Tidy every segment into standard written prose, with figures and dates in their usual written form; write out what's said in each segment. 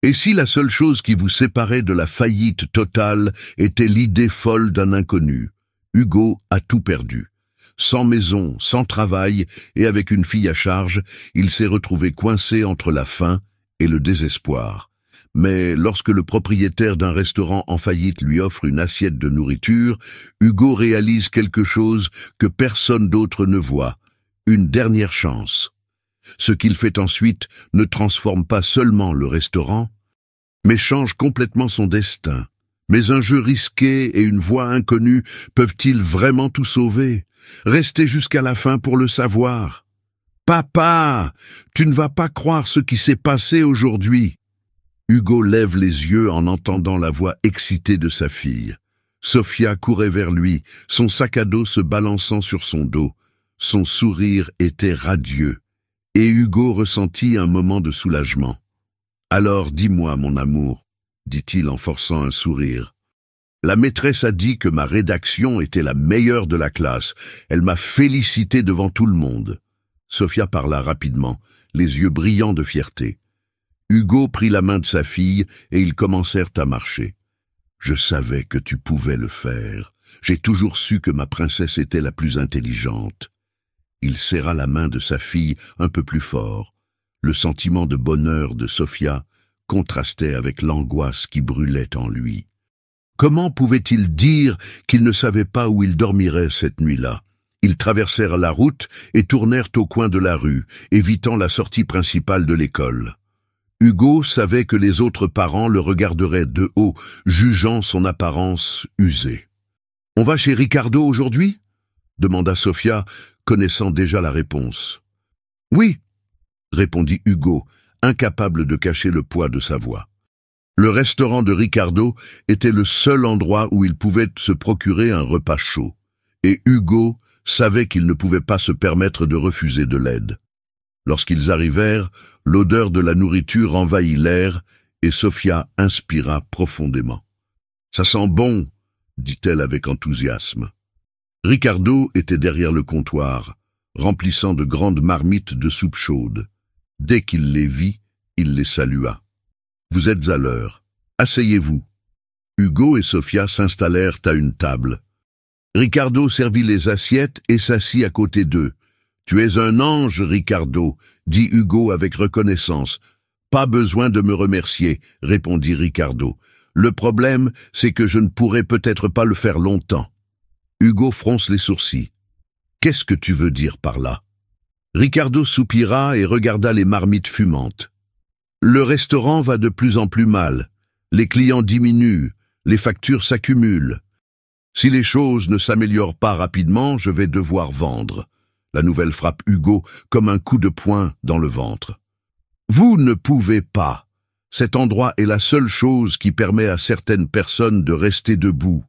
Et si la seule chose qui vous séparait de la faillite totale était l'idée folle d'un inconnu? Hugo a tout perdu. Sans maison, sans travail et avec une fille à charge, il s'est retrouvé coincé entre la faim et le désespoir. Mais lorsque le propriétaire d'un restaurant en faillite lui offre une assiette de nourriture, Hugo réalise quelque chose que personne d'autre ne voit, une dernière chance. Ce qu'il fait ensuite ne transforme pas seulement le restaurant, mais change complètement son destin. Mais un jeu risqué et une voie inconnue peuvent-ils vraiment tout sauver? Restez jusqu'à la fin pour le savoir. Papa, tu ne vas pas croire ce qui s'est passé aujourd'hui. Hugo lève les yeux en entendant la voix excitée de sa fille. Sofia courait vers lui, son sac à dos se balançant sur son dos. Son sourire était radieux, et Hugo ressentit un moment de soulagement. « Alors dis-moi, mon amour, » dit-il en forçant un sourire. « La maîtresse a dit que ma rédaction était la meilleure de la classe. Elle m'a félicité devant tout le monde. » Sofia parla rapidement, les yeux brillants de fierté. Hugo prit la main de sa fille et ils commencèrent à marcher. « Je savais que tu pouvais le faire. J'ai toujours su que ma princesse était la plus intelligente. » Il serra la main de sa fille un peu plus fort. Le sentiment de bonheur de Sofia contrastait avec l'angoisse qui brûlait en lui. Comment pouvait-il dire qu'il ne savait pas où il dormirait cette nuit-là? Ils traversèrent la route et tournèrent au coin de la rue, évitant la sortie principale de l'école. Hugo savait que les autres parents le regarderaient de haut, jugeant son apparence usée. « On va chez Ricardo aujourd'hui ?» demanda Sofia, connaissant déjà la réponse. « Oui !» répondit Hugo, incapable de cacher le poids de sa voix. Le restaurant de Ricardo était le seul endroit où il pouvait se procurer un repas chaud, et Hugo savait qu'il ne pouvait pas se permettre de refuser de l'aide. Lorsqu'ils arrivèrent, l'odeur de la nourriture envahit l'air, et Sofia inspira profondément. « Ça sent bon !» dit-elle avec enthousiasme. Ricardo était derrière le comptoir, remplissant de grandes marmites de soupe chaude. Dès qu'il les vit, il les salua. « Vous êtes à l'heure. Asseyez-vous. » Hugo et Sofia s'installèrent à une table. Ricardo servit les assiettes et s'assit à côté d'eux. « Tu es un ange, Ricardo, » dit Hugo avec reconnaissance. « Pas besoin de me remercier, » répondit Ricardo. « Le problème, c'est que je ne pourrai peut-être pas le faire longtemps. » Hugo fronce les sourcils. « Qu'est-ce que tu veux dire par là ?» Ricardo soupira et regarda les marmites fumantes. « Le restaurant va de plus en plus mal. Les clients diminuent, les factures s'accumulent. Si les choses ne s'améliorent pas rapidement, je vais devoir vendre. » La nouvelle frappe Hugo comme un coup de poing dans le ventre. « Vous ne pouvez pas. Cet endroit est la seule chose qui permet à certaines personnes de rester debout. »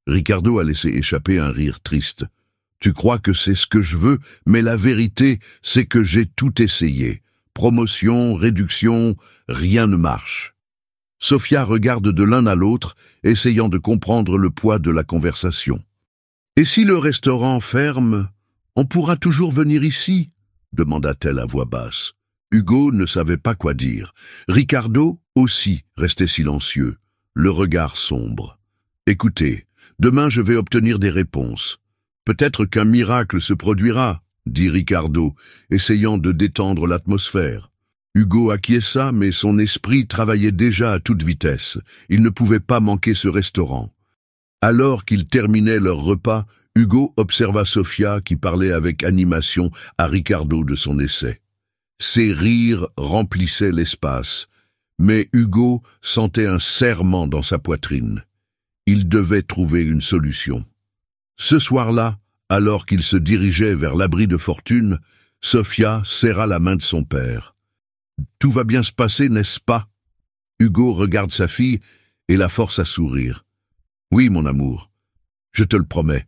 Ricardo a laissé échapper un rire triste. « Tu crois que c'est ce que je veux, mais la vérité, c'est que j'ai tout essayé. Promotion, réduction, rien ne marche. » Sofia regarde de l'un à l'autre, essayant de comprendre le poids de la conversation. « Et si le restaurant ferme, on pourra toujours venir ici ?» demanda-t-elle à voix basse. Hugo ne savait pas quoi dire. Ricardo aussi restait silencieux, le regard sombre. « Écoutez, demain je vais obtenir des réponses. Peut-être qu'un miracle se produira, » dit Ricardo, essayant de détendre l'atmosphère. Hugo acquiesça, mais son esprit travaillait déjà à toute vitesse. Il ne pouvait pas manquer ce restaurant. Alors qu'ils terminaient leur repas, Hugo observa Sofia qui parlait avec animation à Ricardo de son essai. Ses rires remplissaient l'espace, mais Hugo sentait un serrement dans sa poitrine. Il devait trouver une solution. Ce soir-là, alors qu'il se dirigeait vers l'abri de fortune, Sofia serra la main de son père. « Tout va bien se passer, n'est-ce pas ?» Hugo regarde sa fille et la force à sourire. « Oui, mon amour, je te le promets. »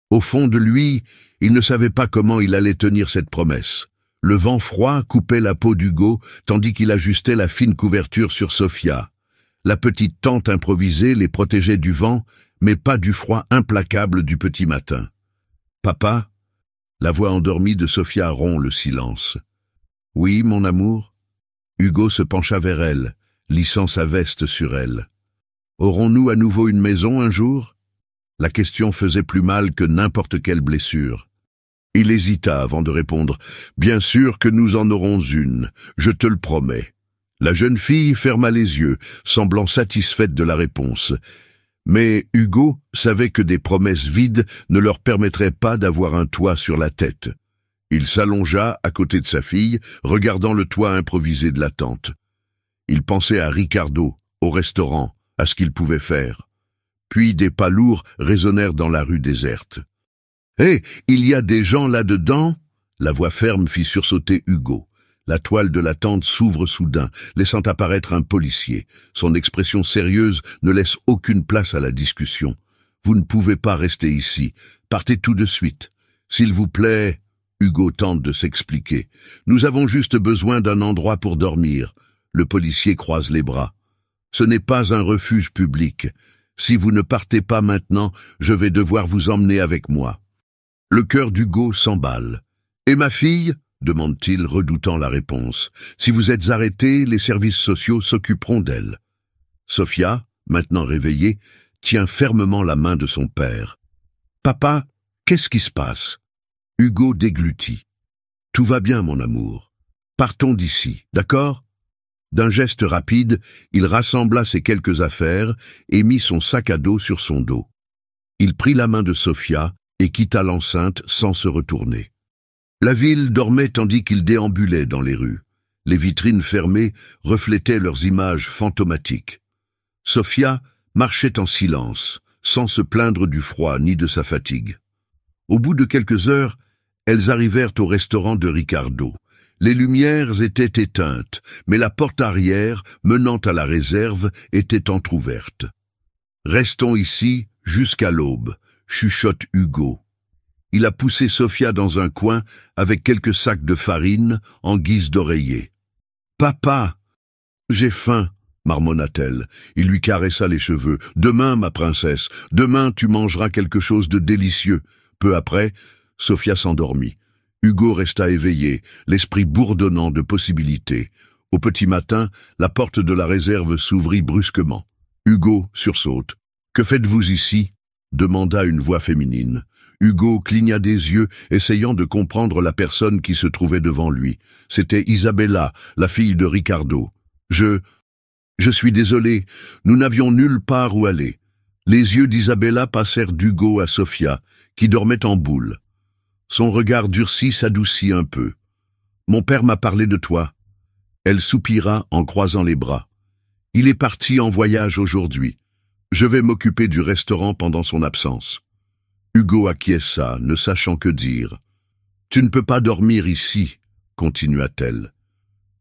Au fond de lui, il ne savait pas comment il allait tenir cette promesse. Le vent froid coupait la peau d'Hugo, tandis qu'il ajustait la fine couverture sur Sofia. La petite tente improvisée les protégeait du vent, mais pas du froid implacable du petit matin. « Papa ?» La voix endormie de Sofia rompt le silence. « Oui, mon amour ?» Hugo se pencha vers elle, lissant sa veste sur elle. Aurons-nous à nouveau une maison un jour? La question faisait plus mal que n'importe quelle blessure. Il hésita avant de répondre. Bien sûr que nous en aurons une, je te le promets. La jeune fille ferma les yeux, semblant satisfaite de la réponse. Mais Hugo savait que des promesses vides ne leur permettraient pas d'avoir un toit sur la tête. Il s'allongea à côté de sa fille, regardant le toit improvisé de la tente. Il pensait à Ricardo, au restaurant, à ce qu'il pouvait faire. Puis des pas lourds résonnèrent dans la rue déserte. « Hé, il y a des gens là-dedans » La voix ferme fit sursauter Hugo. La toile de la tente s'ouvre soudain, laissant apparaître un policier. Son expression sérieuse ne laisse aucune place à la discussion. « Vous ne pouvez pas rester ici. Partez tout de suite. S'il vous plaît... » Hugo tente de s'expliquer. « Nous avons juste besoin d'un endroit pour dormir. » Le policier croise les bras. « Ce n'est pas un refuge public. Si vous ne partez pas maintenant, je vais devoir vous emmener avec moi. » Le cœur d'Hugo s'emballe. « Et ma fille ?» demande-t-il, redoutant la réponse. « Si vous êtes arrêté, les services sociaux s'occuperont d'elle. » Sophia, maintenant réveillée, tient fermement la main de son père. « Papa, qu'est-ce qui se passe ?» Hugo déglutit. « Tout va bien, mon amour. Partons d'ici, d'accord ?» D'un geste rapide, il rassembla ses quelques affaires et mit son sac à dos sur son dos. Il prit la main de Sophia et quitta l'enceinte sans se retourner. La ville dormait tandis qu'il déambulait dans les rues. Les vitrines fermées reflétaient leurs images fantomatiques. Sophia marchait en silence, sans se plaindre du froid ni de sa fatigue. Au bout de quelques heures, elles arrivèrent au restaurant de Ricardo. Les lumières étaient éteintes, mais la porte arrière, menant à la réserve, était entr'ouverte. « Restons ici jusqu'à l'aube », chuchote Hugo. Il a poussé Sophia dans un coin avec quelques sacs de farine en guise d'oreiller. « Papa, j'ai faim », marmonna-t-elle. Il lui caressa les cheveux. « Demain, ma princesse, demain tu mangeras quelque chose de délicieux. » Peu après, Sophia s'endormit. Hugo resta éveillé, l'esprit bourdonnant de possibilités. Au petit matin, la porte de la réserve s'ouvrit brusquement. Hugo sursaute. « Que faites-vous ici ?» demanda une voix féminine. Hugo cligna des yeux, essayant de comprendre la personne qui se trouvait devant lui. C'était Isabella, la fille de Ricardo. « Je suis désolé, nous n'avions nulle part où aller. » Les yeux d'Isabella passèrent d'Hugo à Sophia, qui dormait en boule. Son regard durci s'adoucit un peu. « Mon père m'a parlé de toi. » Elle soupira en croisant les bras. « Il est parti en voyage aujourd'hui. Je vais m'occuper du restaurant pendant son absence. » Hugo acquiesça, ne sachant que dire. « Tu ne peux pas dormir ici, » continua-t-elle.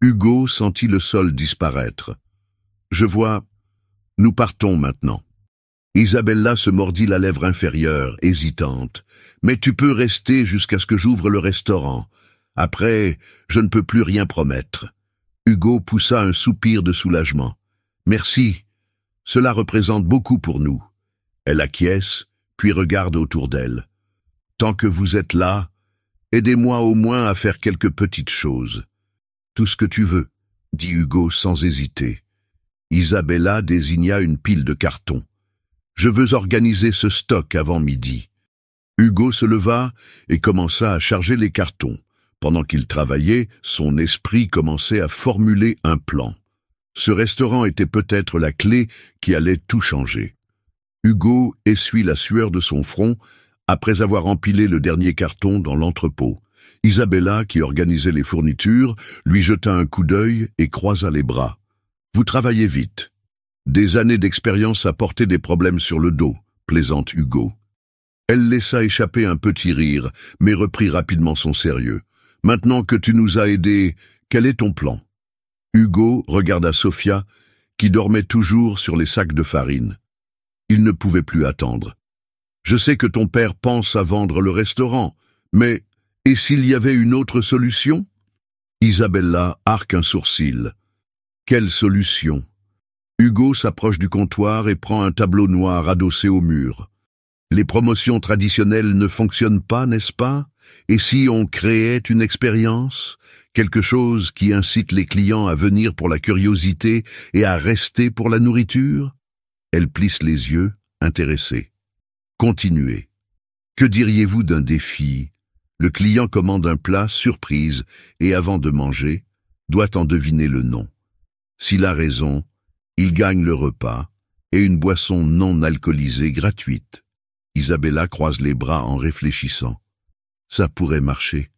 Hugo sentit le sol disparaître. « Je vois. Nous partons maintenant. » Isabella se mordit la lèvre inférieure, hésitante. « Mais tu peux rester jusqu'à ce que j'ouvre le restaurant. Après, je ne peux plus rien promettre. » Hugo poussa un soupir de soulagement. « Merci. Cela représente beaucoup pour nous. » Elle acquiesce, puis regarde autour d'elle. « Tant que vous êtes là, aidez-moi au moins à faire quelques petites choses. »« Tout ce que tu veux, » dit Hugo sans hésiter. Isabella désigna une pile de cartons. « Je veux organiser ce stock avant midi. » Hugo se leva et commença à charger les cartons. Pendant qu'il travaillait, son esprit commençait à formuler un plan. Ce restaurant était peut-être la clé qui allait tout changer. Hugo essuie la sueur de son front après avoir empilé le dernier carton dans l'entrepôt. Isabella, qui organisait les fournitures, lui jeta un coup d'œil et croisa les bras. « Vous travaillez vite. » Des années d'expérience apportaient des problèmes sur le dos, plaisante Hugo. Elle laissa échapper un petit rire, mais reprit rapidement son sérieux. « Maintenant que tu nous as aidés, quel est ton plan ?» Hugo regarda Sophia, qui dormait toujours sur les sacs de farine. Il ne pouvait plus attendre. « Je sais que ton père pense à vendre le restaurant, mais et s'il y avait une autre solution ?» Isabella arque un sourcil. « Quelle solution ?» Hugo s'approche du comptoir et prend un tableau noir adossé au mur. « Les promotions traditionnelles ne fonctionnent pas, n'est-ce pas ? Et si on créait une expérience? Quelque chose qui incite les clients à venir pour la curiosité et à rester pour la nourriture? Elle plisse les yeux, intéressée. Continuez. Que diriez-vous d'un défi? Le client commande un plat surprise et avant de manger, doit en deviner le nom. S'il a raison, il gagne le repas et une boisson non alcoolisée gratuite. Isabella croise les bras en réfléchissant. Ça pourrait marcher.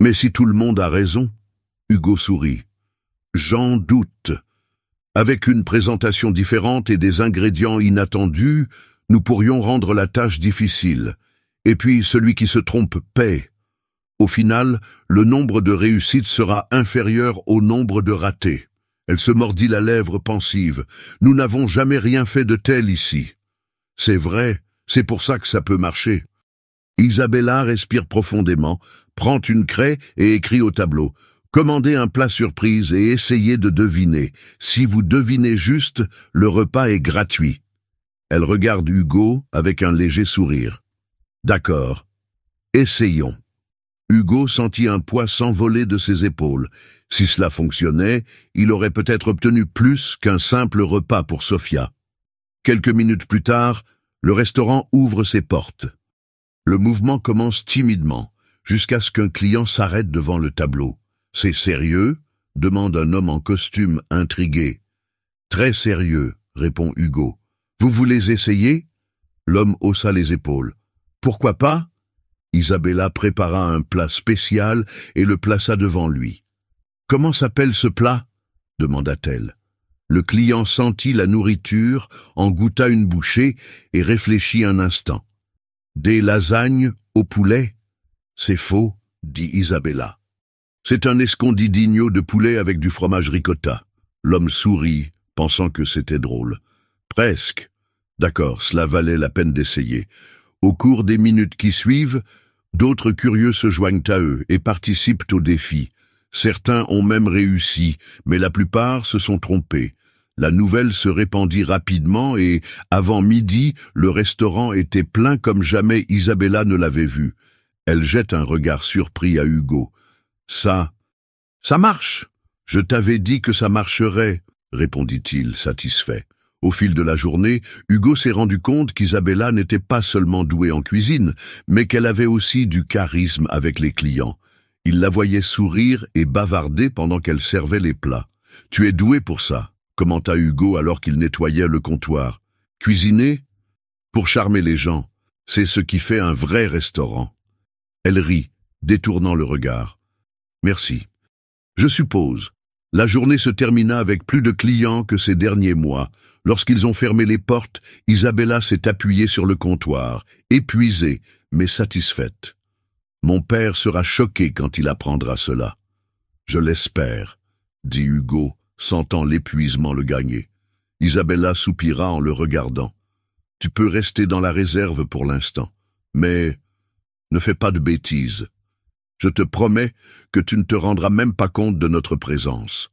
Mais si tout le monde a raison? Hugo sourit. J'en doute. Avec une présentation différente et des ingrédients inattendus, nous pourrions rendre la tâche difficile. Et puis celui qui se trompe paie. Au final, le nombre de réussites sera inférieur au nombre de ratés. Elle se mordit la lèvre pensive. Nous n'avons jamais rien fait de tel ici. C'est vrai, c'est pour ça que ça peut marcher. Isabella respire profondément, prend une craie et écrit au tableau. Commandez un plat surprise et essayez de deviner. Si vous devinez juste, le repas est gratuit. Elle regarde Hugo avec un léger sourire. D'accord. Essayons. Hugo sentit un poids s'envoler de ses épaules. Si cela fonctionnait, il aurait peut-être obtenu plus qu'un simple repas pour Sofia. Quelques minutes plus tard, le restaurant ouvre ses portes. Le mouvement commence timidement, jusqu'à ce qu'un client s'arrête devant le tableau. « C'est sérieux ?» demande un homme en costume intrigué. « Très sérieux », répond Hugo. « Vous voulez essayer ?» L'homme haussa les épaules. « Pourquoi pas ?» Isabella prépara un plat spécial et le plaça devant lui. « Comment s'appelle ce plat ?» demanda-t-elle. Le client sentit la nourriture, en goûta une bouchée et réfléchit un instant. « Des lasagnes au poulet ?»« C'est faux, » dit Isabella. « C'est un escondidinho de poulet avec du fromage ricotta. » L'homme sourit, pensant que c'était drôle. « Presque. D'accord, cela valait la peine d'essayer. » Au cours des minutes qui suivent, d'autres curieux se joignent à eux et participent au défi. Certains ont même réussi, mais la plupart se sont trompés. La nouvelle se répandit rapidement et, avant midi, le restaurant était plein comme jamais Isabella ne l'avait vu. Elle jette un regard surpris à Hugo. « Ça marche !»« Je t'avais dit que ça marcherait », répondit-il, satisfait. Au fil de la journée, Hugo s'est rendu compte qu'Isabella n'était pas seulement douée en cuisine, mais qu'elle avait aussi du charisme avec les clients. Il la voyait sourire et bavarder pendant qu'elle servait les plats. « Tu es doué pour ça », commenta Hugo alors qu'il nettoyait le comptoir. « Cuisiner ? Pour charmer les gens, c'est ce qui fait un vrai restaurant. » Elle rit, détournant le regard. « Merci. Je suppose. » La journée se termina avec plus de clients que ces derniers mois. Lorsqu'ils ont fermé les portes, Isabella s'est appuyée sur le comptoir, épuisée, mais satisfaite. « Mon père sera choqué quand il apprendra cela. »« Je l'espère, » dit Hugo, sentant l'épuisement le gagner. Isabella soupira en le regardant. « Tu peux rester dans la réserve pour l'instant, mais ne fais pas de bêtises. Je te promets que tu ne te rendras même pas compte de notre présence. »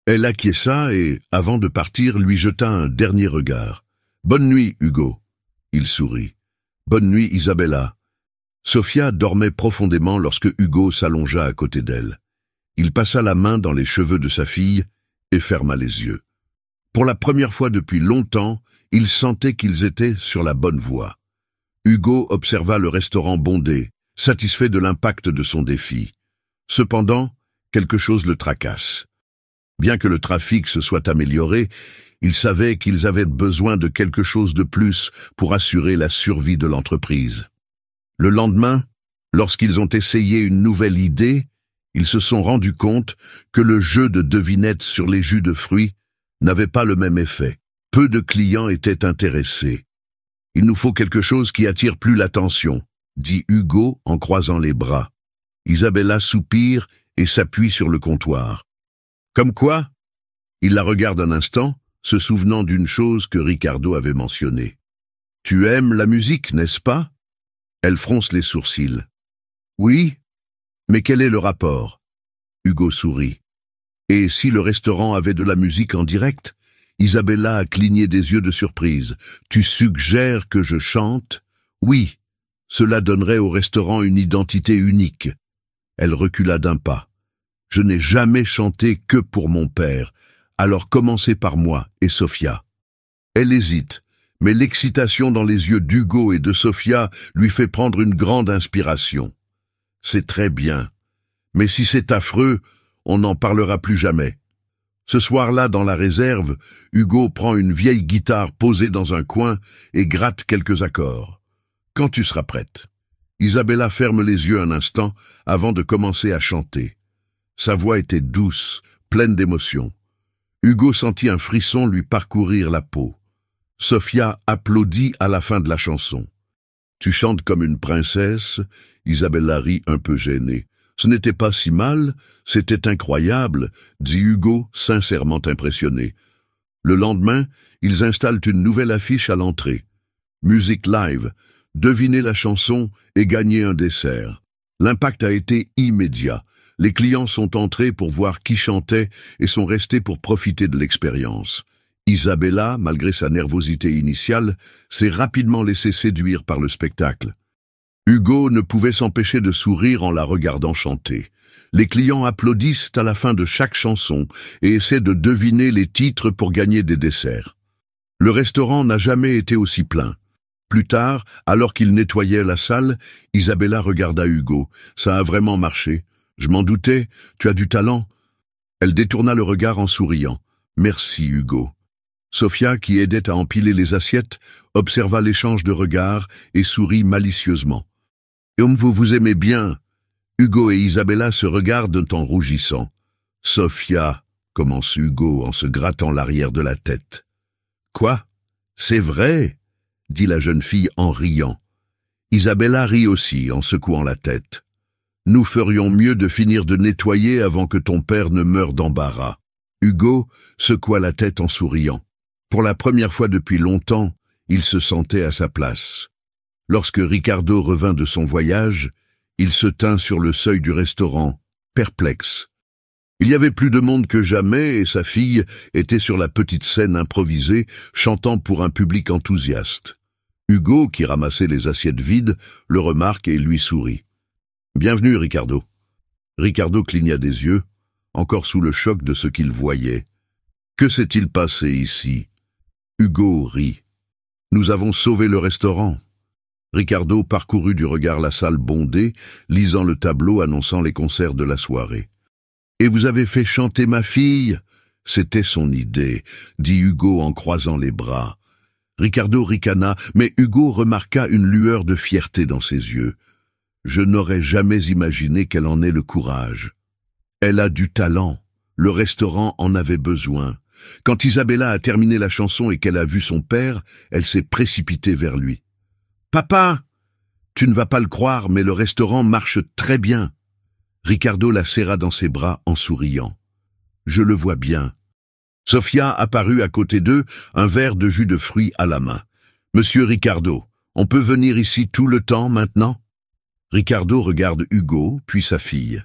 Elle acquiesça et, avant de partir, lui jeta un dernier regard. « Bonne nuit, Hugo. » Il sourit. « Bonne nuit, Isabella. » Sofia dormait profondément lorsque Hugo s'allongea à côté d'elle. Il passa la main dans les cheveux de sa fille et ferma les yeux. Pour la première fois depuis longtemps, il sentait qu'ils étaient sur la bonne voie. Hugo observa le restaurant bondé, satisfait de l'impact de son défi. Cependant, quelque chose le tracasse. Bien que le trafic se soit amélioré, il savait qu'ils avaient besoin de quelque chose de plus pour assurer la survie de l'entreprise. Le lendemain, lorsqu'ils ont essayé une nouvelle idée, ils se sont rendus compte que le jeu de devinettes sur les jus de fruits n'avait pas le même effet. Peu de clients étaient intéressés. « Il nous faut quelque chose qui attire plus l'attention », dit Hugo en croisant les bras. Isabella soupire et s'appuie sur le comptoir. « Comme quoi ?» Il la regarde un instant, se souvenant d'une chose que Ricardo avait mentionnée. « Tu aimes la musique, n'est-ce pas ?» Elle fronce les sourcils. « Oui, mais quel est le rapport ?» Hugo sourit. « Et si le restaurant avait de la musique en direct ?» Isabella a cligné des yeux de surprise. « Tu suggères que je chante ?»« Oui, Cela donnerait au restaurant une identité unique. Elle recula d'un pas. Je n'ai jamais chanté que pour mon père, alors commencez par moi et Sophia. Elle hésite, mais l'excitation dans les yeux d'Hugo et de Sophia lui fait prendre une grande inspiration. C'est très bien, mais si c'est affreux, on n'en parlera plus jamais. Ce soir-là, dans la réserve, Hugo prend une vieille guitare posée dans un coin et gratte quelques accords. Quand tu seras prête. Isabella ferme les yeux un instant avant de commencer à chanter. Sa voix était douce, pleine d'émotion. Hugo sentit un frisson lui parcourir la peau. Sophia applaudit à la fin de la chanson. « Tu chantes comme une princesse ?» Isabella rit un peu gênée. « Ce n'était pas si mal, c'était incroyable », dit Hugo, sincèrement impressionné. Le lendemain, ils installent une nouvelle affiche à l'entrée. Musique live, devinez la chanson et gagnez un dessert. L'impact a été immédiat. Les clients sont entrés pour voir qui chantait et sont restés pour profiter de l'expérience. Isabella, malgré sa nervosité initiale, s'est rapidement laissée séduire par le spectacle. Hugo ne pouvait s'empêcher de sourire en la regardant chanter. Les clients applaudissent à la fin de chaque chanson et essaient de deviner les titres pour gagner des desserts. Le restaurant n'a jamais été aussi plein. Plus tard, alors qu'il nettoyait la salle, Isabella regarda Hugo. « Ça a vraiment marché. Je m'en doutais, tu as du talent. » Elle détourna le regard en souriant. « Merci, Hugo. » Sophia, qui aidait à empiler les assiettes, observa l'échange de regards et sourit malicieusement. « Et vous vous aimez bien ?» Hugo et Isabella se regardent en rougissant. « Sophia, » commence Hugo en se grattant l'arrière de la tête. « Quoi? C'est vrai ?» dit la jeune fille en riant. Isabella rit aussi en secouant la tête. « Nous ferions mieux de finir de nettoyer avant que ton père ne meure d'embarras. » Hugo secoua la tête en souriant. Pour la première fois depuis longtemps, il se sentait à sa place. Lorsque Ricardo revint de son voyage, il se tint sur le seuil du restaurant, perplexe. Il y avait plus de monde que jamais et sa fille était sur la petite scène improvisée, chantant pour un public enthousiaste. Hugo, qui ramassait les assiettes vides, le remarque et lui sourit. « Bienvenue, Ricardo. » Ricardo cligna des yeux, encore sous le choc de ce qu'il voyait. « Que s'est-il passé ici ?» Hugo rit. « Nous avons sauvé le restaurant. » Ricardo parcourut du regard la salle bondée, lisant le tableau annonçant les concerts de la soirée. « Et vous avez fait chanter ma fille ?» « C'était son idée, » dit Hugo en croisant les bras. Ricardo ricana, mais Hugo remarqua une lueur de fierté dans ses yeux. « Je n'aurais jamais imaginé qu'elle en ait le courage. Elle a du talent. Le restaurant en avait besoin. » Quand Isabella a terminé la chanson et qu'elle a vu son père, elle s'est précipitée vers lui. « Papa, tu ne vas pas le croire, mais le restaurant marche très bien. » Ricardo la serra dans ses bras en souriant. « Je le vois bien. » Sophia apparut à côté d'eux, un verre de jus de fruits à la main. « Monsieur Ricardo, on peut venir ici tout le temps maintenant ?» Ricardo regarde Hugo, puis sa fille.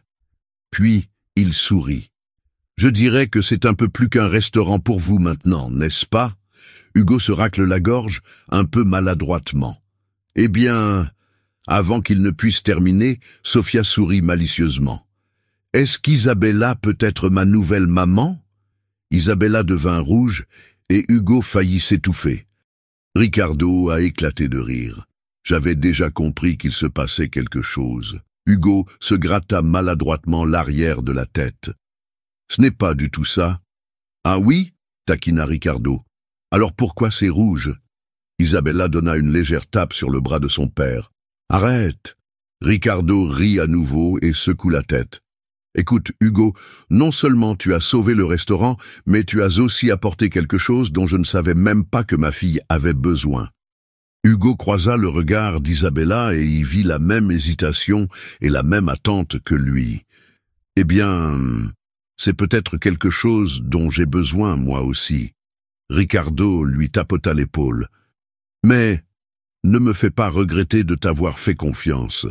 Puis il sourit. « Je dirais que c'est un peu plus qu'un restaurant pour vous maintenant, n'est-ce pas ?» Hugo se racle la gorge, un peu maladroitement. « Eh bien... » Avant qu'il ne puisse terminer, Sophia sourit malicieusement. « Est-ce qu'Isabella peut être ma nouvelle maman ?» Isabella devint rouge et Hugo faillit s'étouffer. Ricardo a éclaté de rire. J'avais déjà compris qu'il se passait quelque chose. Hugo se gratta maladroitement l'arrière de la tête. « Ce n'est pas du tout ça. »« Ah oui ?» taquina Ricardo. « Alors pourquoi c'est rouge ?» Isabella donna une légère tape sur le bras de son père. « Arrête !» Ricardo rit à nouveau et secoue la tête. « Écoute, Hugo, non seulement tu as sauvé le restaurant, mais tu as aussi apporté quelque chose dont je ne savais même pas que ma fille avait besoin. » Hugo croisa le regard d'Isabella et y vit la même hésitation et la même attente que lui. « Eh bien, c'est peut-être quelque chose dont j'ai besoin, moi aussi. » Ricardo lui tapota l'épaule. « Mais ne me fais pas regretter de t'avoir fait confiance. »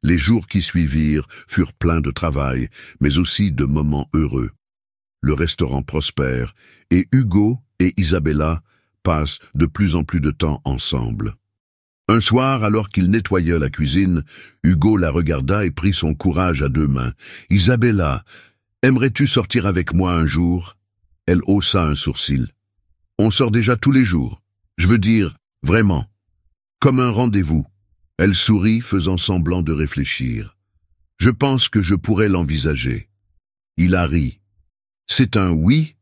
Les jours qui suivirent furent pleins de travail, mais aussi de moments heureux. Le restaurant prospère et Hugo et Isabella passent de plus en plus de temps ensemble. Un soir, alors qu'il nettoyait la cuisine, Hugo la regarda et prit son courage à deux mains. « Isabella, aimerais-tu sortir avec moi un jour ?» Elle haussa un sourcil. « On sort déjà tous les jours. Je veux dire, vraiment. Comme un rendez-vous. » Elle sourit, faisant semblant de réfléchir. « Je pense que je pourrais l'envisager. » Il a ri. « C'est un oui,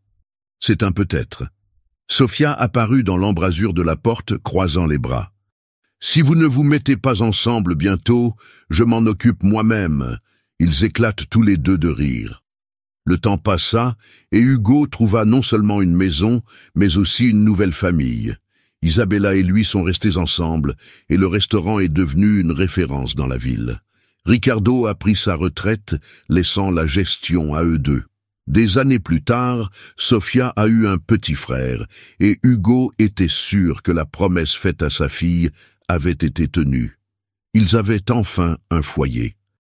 c'est un peut-être. » Sophia apparut dans l'embrasure de la porte, croisant les bras. « Si vous ne vous mettez pas ensemble bientôt, je m'en occupe moi-même. » Ils éclatent tous les deux de rire. Le temps passa, et Hugo trouva non seulement une maison, mais aussi une nouvelle famille. Isabella et lui sont restés ensemble, et le restaurant est devenu une référence dans la ville. Ricardo a pris sa retraite, laissant la gestion à eux deux. Des années plus tard, Sophia a eu un petit frère, et Hugo était sûr que la promesse faite à sa fille avait été tenue. Ils avaient enfin un foyer.